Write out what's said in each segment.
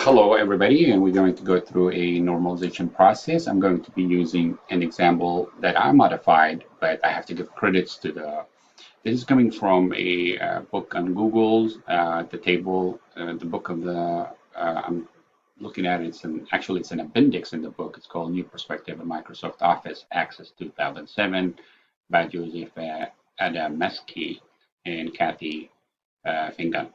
Hello, everybody, and we're going to go through a normalization process. I'm going to be using an example that I modified, but I have to give credits to the. This is coming from a book on Google's the table, the book of the. I'm looking at it. Actually it's an appendix in the book. It's called New Perspective in Microsoft Office Access 2007 by Joseph Adamski and Kathy Fingan.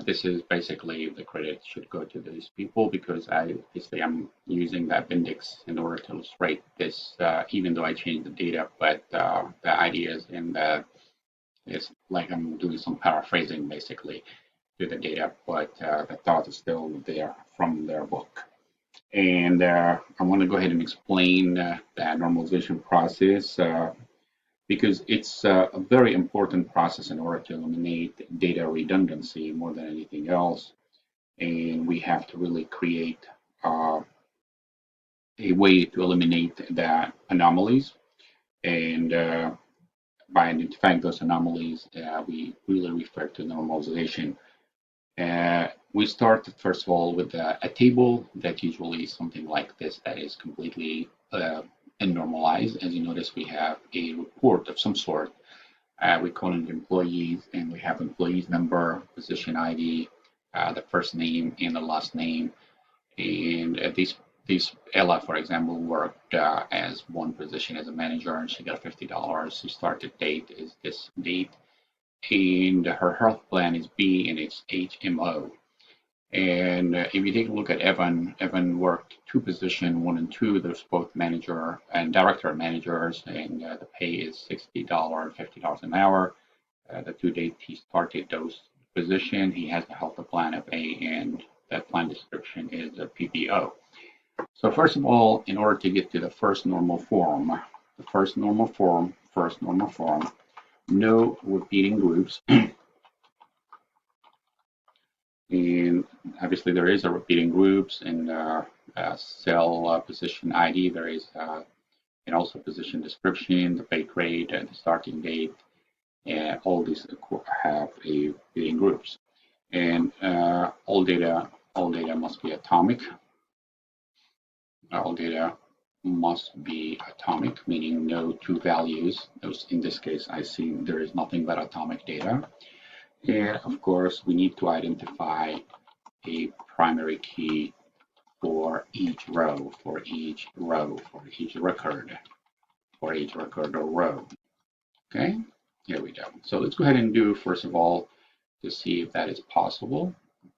This is basically the credit should go to these people because obviously I'm using the appendix in order to illustrate this, even though I changed the data, but the ideas in the it's like I'm doing some paraphrasing basically to the data, but the thought is still there from their book. And I want to go ahead and explain that normalization process. Because it's a very important process in order to eliminate data redundancy more than anything else. And we have to really create a way to eliminate the anomalies. And by identifying those anomalies, we really refer to normalization. We start, first of all, with a table that usually is something like this that is completely normalized. As you notice, we have a report of some sort. We call it employees, and we have employees number, position ID, the first name and the last name. And these Ella, for example, worked as one position as a manager, and she got $50. She started date is this date, and her health plan is B, and it's HMO. And if you take a look at Evan, Evan worked two positions, one and two. There's both manager and director managers, and the pay is $60, $50 an hour. The due date he started those position, he has the health plan of A, and that plan description is a PPO. So first of all, in order to get to the first normal form, no repeating groups. And obviously there is a repeating groups and cell position ID. There is and also position description, the pay grade, and the starting date. And all these have a repeating groups. And all data must be atomic. All data must be atomic, meaning no two values. In this case, I see there is nothing but atomic data. And of course, we need to identify a primary key for each row, for each record or row. Okay, here we go. So let's go ahead and do, first of all, to see if that is possible.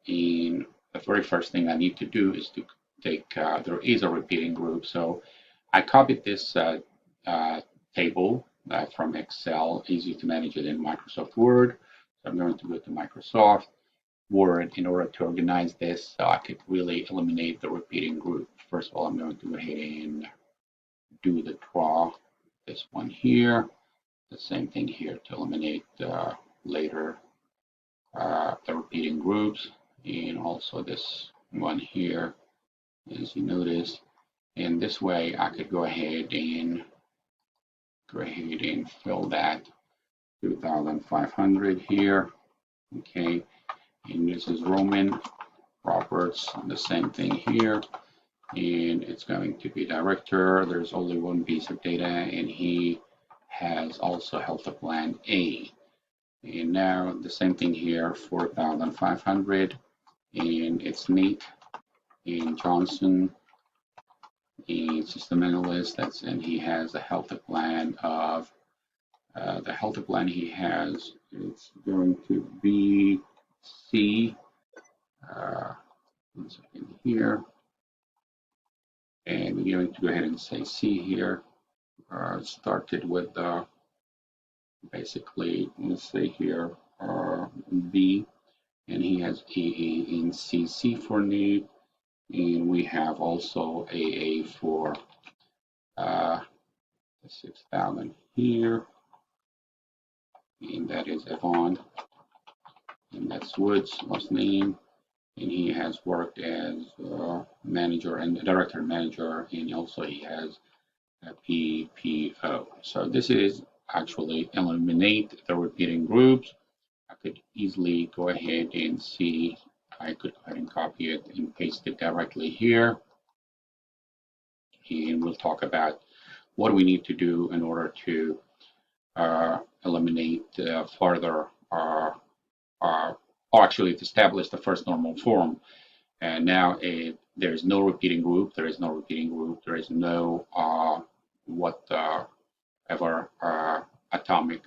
And the very first thing I need to do is to take, there is a repeating group. So I copied this table from Excel, easy to manage it in Microsoft Word. So I'm going to go to Microsoft Word in order to organize this so I could really eliminate the repeating group. First of all, I'm going to go ahead and do the draw, this one here. The same thing here to eliminate later the repeating groups, and also this one here, as you notice. And this way I could go ahead and fill that 2,500 here. Okay, and this is Roman Roberts, the same thing here. And it's going to be director. There's only one piece of data, and he has also health plan A. And now the same thing here, 4,500, and it's Nate and Johnson, and system analyst. And he has a health plan of the health plan he has. It's going to be C. One second here, and we're going to go ahead and say C here. Started with basically, let's say here B, and he has AA in CC for Nate, and we have also AA for 6,000 here, and that is Yvonne, and that's Woods, last name, and he has worked as manager and director manager, and also he has a PPO. So this is actually eliminate the repeating groups. I could easily go ahead and see I could go ahead and copy it and paste it directly here. And we'll talk about what do we need to do in order to eliminate further or actually to establish the first normal form. And now there is no repeating group, there is no repeating group, there is no whatever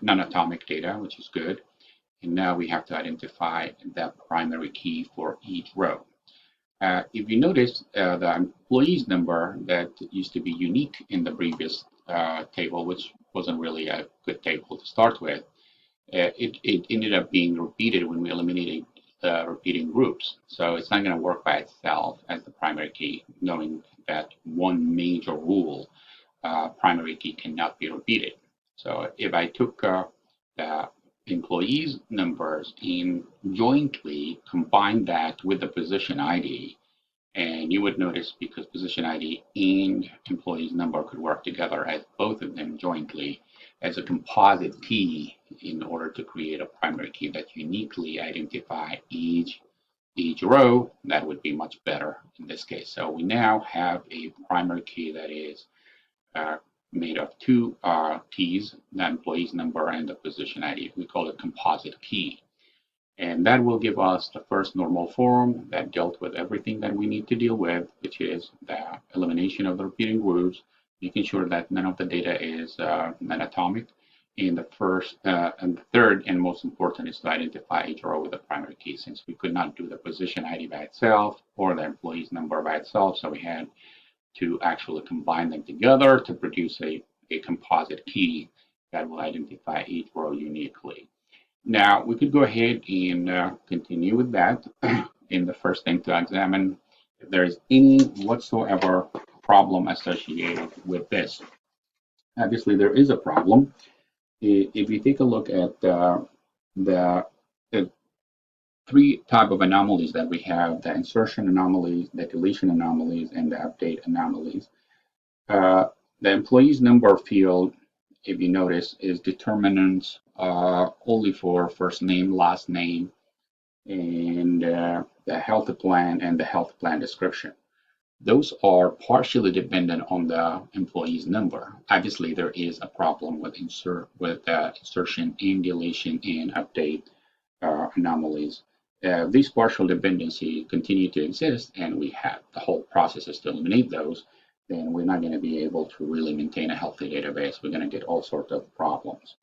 non-atomic data, which is good. And now we have to identify the primary key for each row. If you notice, the employees number that used to be unique in the previous table, which wasn't really a good table to start with, it ended up being repeated when we eliminated repeating groups. So it's not going to work by itself as the primary key, knowing that one major rule, primary key cannot be repeated. So if I took the employees numbers and jointly combine that with the position ID, and you would notice because position ID and employees number could work together as both of them jointly as a composite key in order to create a primary key that uniquely identify each row. That would be much better in this case. So we now have a primary key that is made of two keys, the employees number and the position ID. We call it composite key. And that will give us the first normal form that dealt with everything that we need to deal with, which is the elimination of the repeating groups, making sure that none of the data is non-atomic. And the first and the third and most important is to identify each row with the primary key, since we could not do the position ID by itself or the employee's number by itself. So we had to actually combine them together to produce a composite key that will identify each row uniquely. Now, we could go ahead and continue with that. And the first thing to examine if there is any whatsoever problem associated with this. Obviously, there is a problem. If you take a look at the three type of anomalies that we have, the insertion anomalies, the deletion anomalies, and the update anomalies. The employees number field, if you notice, is determinants only for first name, last name, and the health plan and the health plan description. Those are partially dependent on the employee's number. Obviously, there is a problem with insertion and deletion and update anomalies. These partial dependency continue to exist, and we have the whole process is to eliminate those. Then we're not going to be able to really maintain a healthy database. We're going to get all sorts of problems.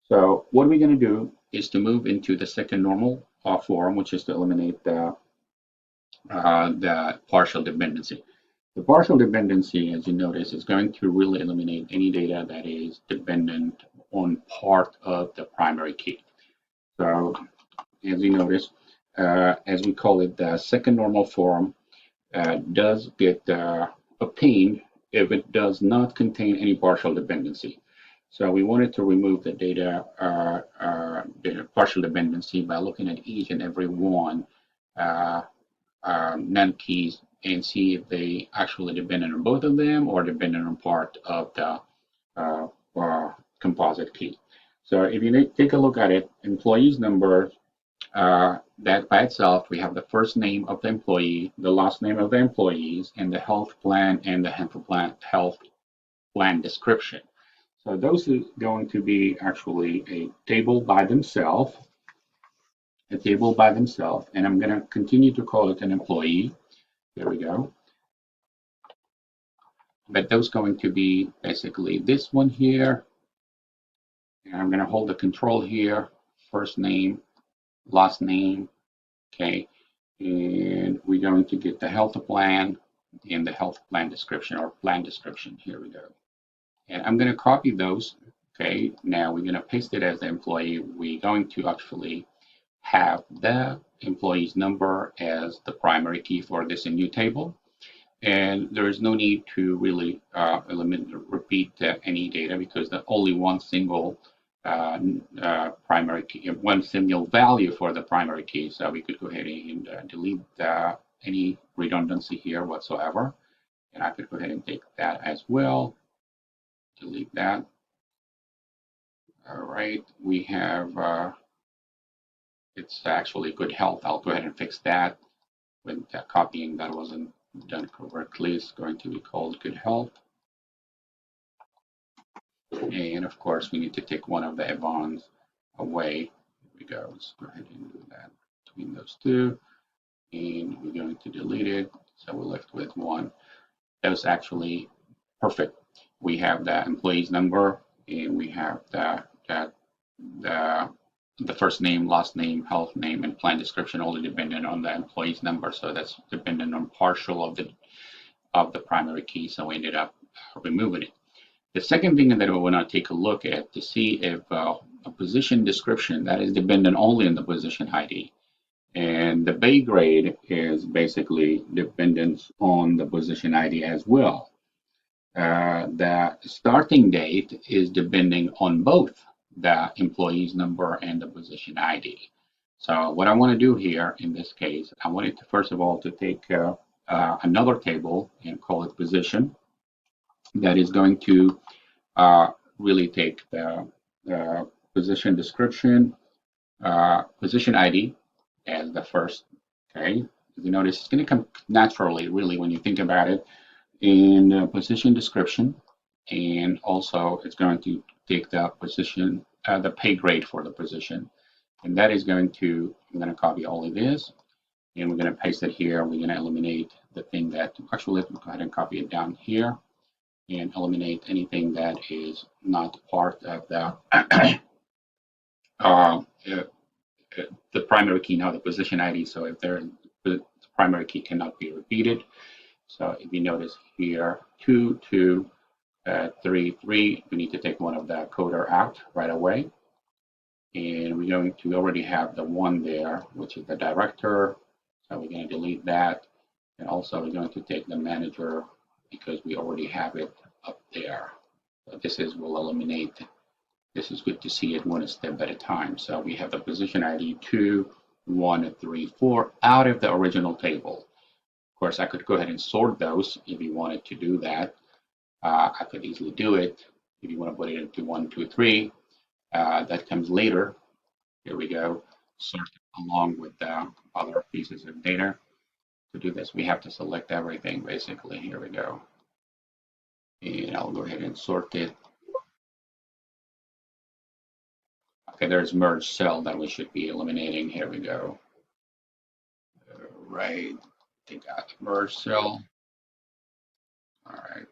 So what we're going to do is to move into the second normal form, which is to eliminate the partial dependency. The partial dependency, as you notice, is going to really eliminate any data that is dependent on part of the primary key. So as you notice, as we call it, the second normal form does get obtained if it does not contain any partial dependency. So we wanted to remove the data partial dependency by looking at each and every one NAND keys and see if they actually dependent on both of them or dependent on part of the composite key. So if you take a look at it, employees number, that by itself, we have the first name of the employee, the last name of the employees, and the health plan and the health plan description. So those are going to be actually a table by themselves, and I'm going to continue to call it an employee. There we go. But those going to be basically this one here, and I'm going to hold the control here, first name, last name, okay, and we're going to get the health plan and the health plan description or plan description. Here we go. And I'm going to copy those. Okay, now we're going to paste it as the employee. We're going to actually have the employee's number as the primary key for this new table. And there is no need to really repeat any data because there's only one single primary key, one single value for the primary key. So we could go ahead and delete any redundancy here whatsoever. And I could go ahead and take that as well. Delete that. All right, we have, it's actually good health. I'll go ahead and fix that. with the copying that wasn't done correctly. It's going to be called good health. And of course, we need to take one of the Evans away. Here we go. Let's go ahead and do that between those two. And we're going to delete it. So we're left with one. That was actually perfect. We have the employee's number, and we have the first name, last name, health name, and plan description, all dependent on the employee's number. So that's dependent on partial of the primary key. So we ended up removing it. The second thing that we want to take a look at to see if a position description that is dependent only on the position ID. And the pay grade is basically dependent on the position ID as well. The starting date is depending on both the employee's number and the position ID. So what I want to do here in this case, I wanted to first of all to take another table and call it position. That is going to really take the position description, position ID as the first. Okay, you notice it's going to come naturally, really, when you think about it, in position description, and also it's going to take the position, the pay grade for the position, and that is going to, I'm going to copy all of this, and we're going to paste it here. We're going to eliminate the thing that, actually, let's go ahead and copy it down here, and eliminate anything that is not part of the primary key, now the position ID. So if the primary key cannot be repeated. So if you notice here, 2, 2, 3, 3, we need to take one of the coder out right away. And we're going to already have the one there, which is the director. So we're going to delete that. And also we're going to take the manager because we already have it up there. So this is, will eliminate. This is good to see it one step at a time. So we have the position ID 2, 1, 3, 4 out of the original table. Of course, I could go ahead and sort those if you wanted to do that. I could easily do it if you want to put it into 1, 2, 3. That comes later. Here we go. Sort along with the other pieces of data. To do this, we have to select everything basically. Here we go. And I'll go ahead and sort it. Okay, there's merge cell that we should be eliminating. Here we go. Right. Take out the merge cell. All right.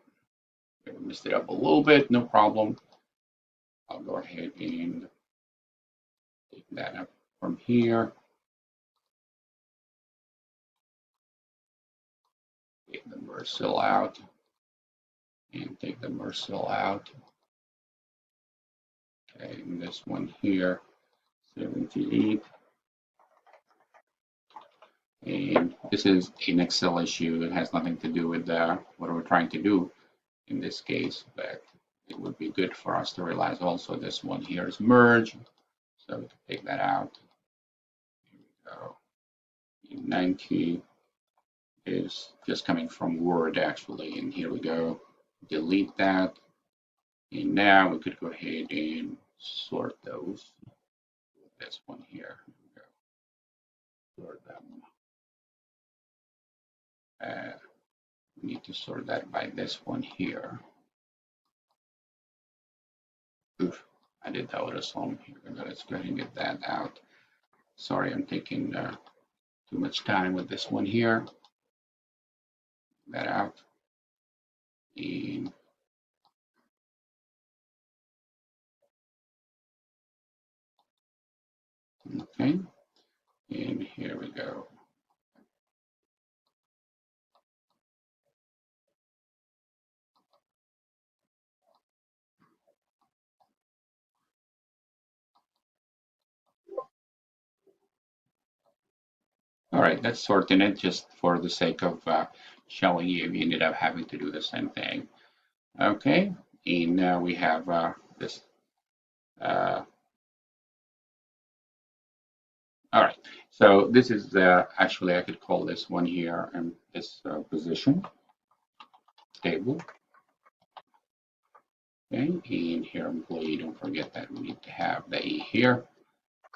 We messed it up a little bit. No problem. I'll go ahead and take that up from here. Take the merge cell out. And take the merge cell out. Okay, and this one here, 78. And this is an Excel issue. It has nothing to do with what we're trying to do in this case, but it would be good for us to realize also this one here is merge. So we can take that out. Here we go. 90 is just coming from Word actually, and here we go. Delete that. And now we could go ahead and sort those. This one here. Sort them. We need to sort that by this one here. Oof, I did that with a song here. Let's go ahead and get that out. Sorry, I'm taking too much time with this one here. That out. And okay, and here we go. All right, that's sorting it just for the sake of showing you. We ended up having to do the same thing. Okay, and now we have this. All right, so this is actually I could call this one here and this position table. Okay, and here employee, don't forget that we need to have the E here,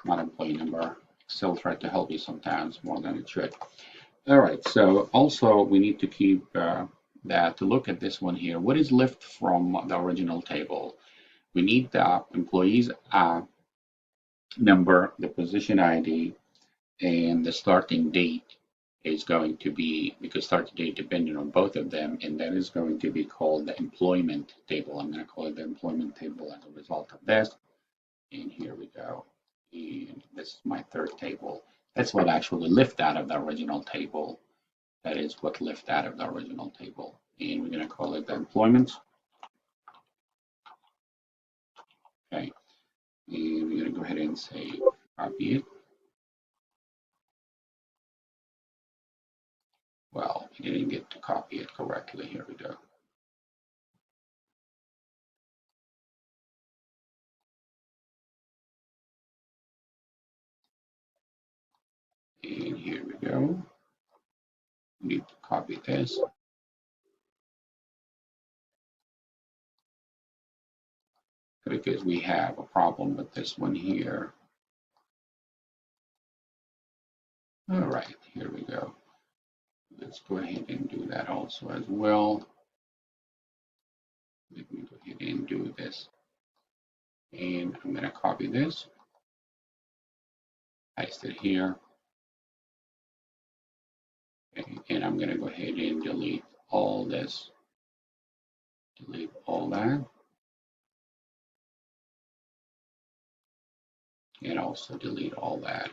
not employee number. Excel tried to help you sometimes more than it should. All right, so also we need to keep that to look at this one here. What is left from the original table? We need the employees number, the position ID, and the starting date is going to be, because starting date depending on both of them, and that is going to be called the employment table. I'm going to call it the employment table as a result of this. And here we go. And this is my third table. That's what actually left out of the original table. That is what left out of the original table. And we're going to call it the employment. Okay. And we're going to go ahead and say copy it. Well, we didn't get to copy it correctly. Here we go. And here we go. We need to copy this because we have a problem with this one here. All right, here we go. Let's go ahead and do that also as well. Let me go ahead and do this. And I'm going to copy this, paste it here, and I'm going to go ahead and delete all this, delete all that, and also delete all that.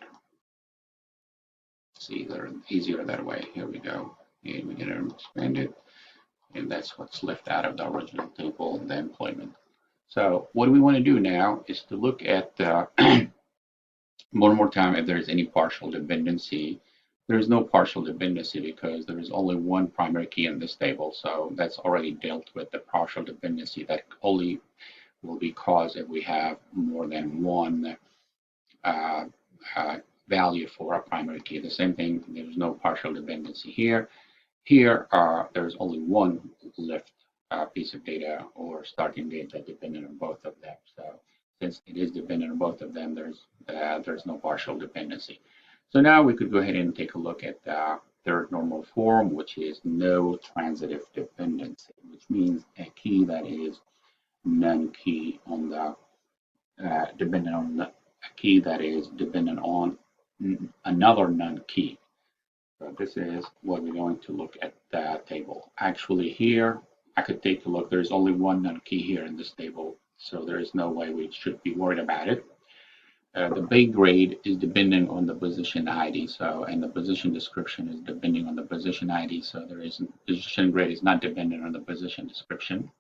See, they're easier that way. Here we go. And we're going to expand it, and that's what's left out of the original table, the employment. So what we want to do now is to look at one more time if there's any partial dependency. There is no partial dependency because there is only one primary key in this table. So that's already dealt with the partial dependency. That only will be caused if we have more than one uh, value for a primary key. The same thing, there's no partial dependency here. Here, there's only one left piece of data or starting data dependent on both of them. So since it is dependent on both of them, there's no partial dependency. So now we could go ahead and take a look at the third normal form, which is no transitive dependency, which means a key that is non-key on the dependent on the a key that is dependent on another non-key. So this is what we're going to look at the table. Actually here, I could take a look. There's only one non-key here in this table, so there is no way we should be worried about it. The base grade is depending on the position ID, so and the position description is depending on the position ID, so there is position grade is not dependent on the position description.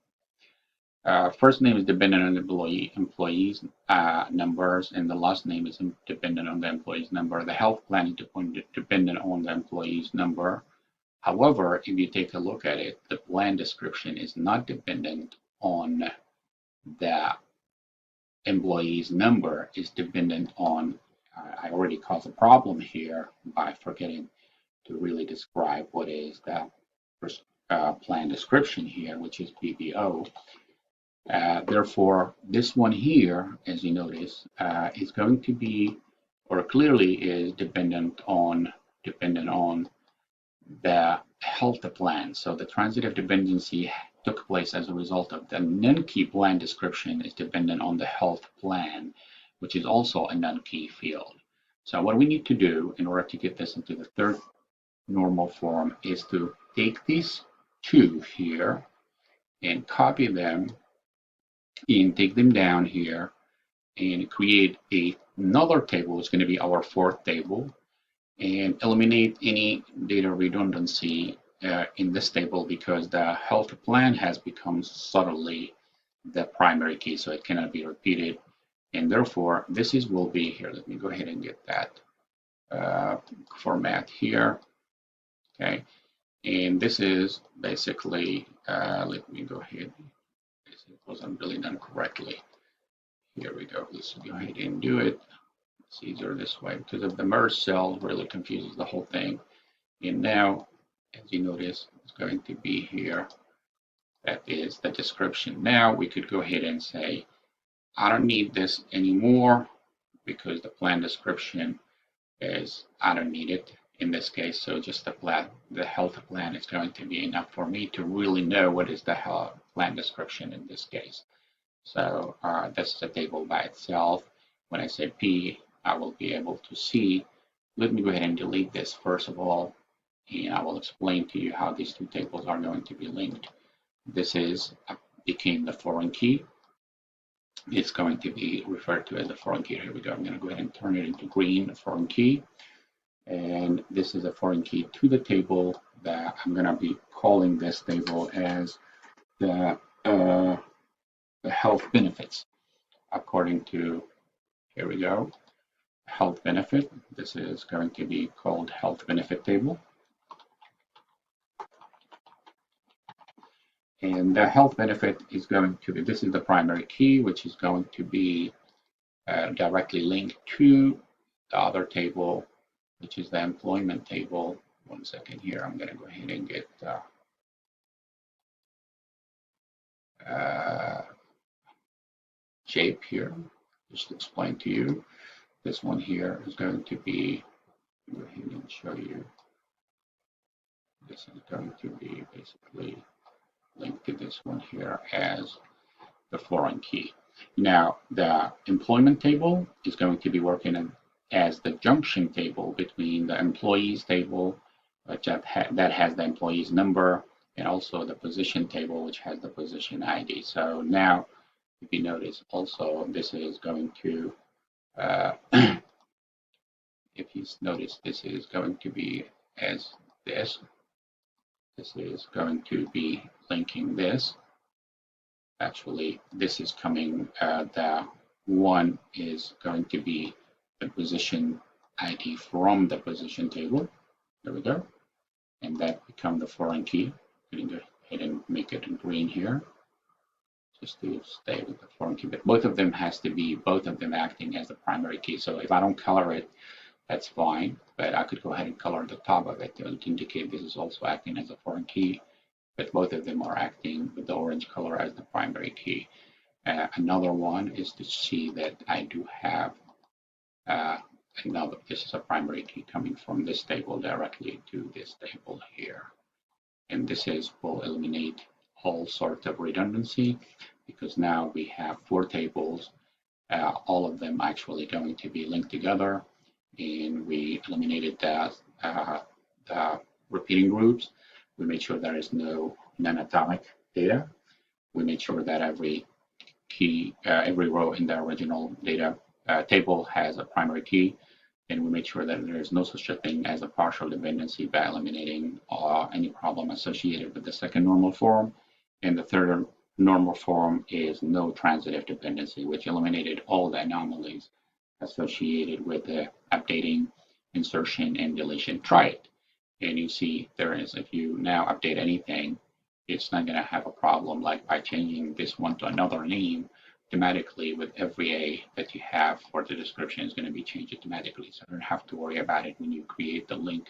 First name is dependent on the employees numbers, and the last name is dependent on the employee's number. The health plan is dependent on the employee's number. However, if you take a look at it, the plan description is not dependent on the employee's number. It's dependent on, I already caused a problem here by forgetting to really describe what is the plan description here, which is PBO. Therefore, this one here, as you notice, is going to be, or clearly is dependent on the health plan. So the transitive dependency took place as a result of the non-key plan description is dependent on the health plan, which is also a non-key field. So what we need to do in order to get this into the third normal form is to take these two here and copy them and take them down here and create another table, which is going to be our fourth table, and eliminate any data redundancy in this table because the health plan has become subtly the primary key, so it cannot be repeated. And therefore, this will be here. Let me go ahead and get that format here. Okay. And this is basically, let me go ahead. It wasn't really done correctly. Here we go. Let's go ahead and do it. It's easier this way because of the merge cell really confuses the whole thing. And now, as you notice, it's going to be here. That is the description. Now we could go ahead and say, I don't need this anymore because the plan description is, I don't need it. in this case. So just the health plan is going to be enough for me to really know what is the health plan description in this case. So this is a table by itself. When I say P, I will be able to see. Let me go ahead and delete this first of all, and I will explain to you how these two tables are going to be linked. This became the foreign key. It's going to be referred to as a foreign key. Here we go. I'm going to go ahead and turn it into green, foreign key. And this is a foreign key to the table that I'm going to be calling this table as the health benefits according to, here we go, health benefit. This is going to be called health benefit table. And the health benefit is going to be, this is the primary key, which is going to be directly linked to the other table, which is the employment table. One second here, I'm going to go ahead and get shape here, just to explain to you. This one here is going to be, go ahead and show you. This is going to be basically linked to this one here as the foreign key. Now, the employment table is going to be working as the junction table between the employees table, which that has the employee's number, and also the position table, which has the position ID. So now, if you notice, also this is going to, if you notice, this is going to be as this. This is going to be linking this. Actually, this is coming, the one is going to be the position ID from the position table. There we go. And that become the foreign key. I'm going to go ahead and make it in green here, just to stay with the foreign key. But both of them has to be, both of them acting as the primary key. So if I don't color it, that's fine. But I could go ahead and color the top of it to indicate this is also acting as a foreign key. But both of them are acting with the orange color as the primary key. Another one is to see that I do have this is a primary key coming from this table directly to this table here. And this will eliminate all sorts of redundancy, because now we have 4 tables, all of them actually going to be linked together, and we eliminated the repeating groups. We made sure there is no non-atomic data. We made sure that every key, every row in the original data table has a primary key. And we made sure that there is no such a thing as a partial dependency by eliminating any problem associated with the second normal form. And the third normal form is no transitive dependency, which eliminated all the anomalies associated with the updating, insertion, and deletion. Try it. And you see there is, if you now update anything, it's not going to have a problem like by changing this one to another name. Automatically, with every A that you have for the description is going to be changed automatically. So you don't have to worry about it when you create the link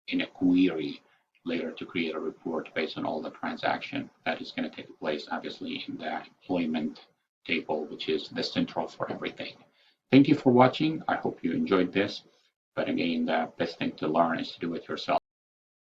in a query later to create a report based on all the transaction. That is going to take place, obviously, in the employment table, which is the central for everything. Thank you for watching. I hope you enjoyed this. But again, the best thing to learn is to do it yourself.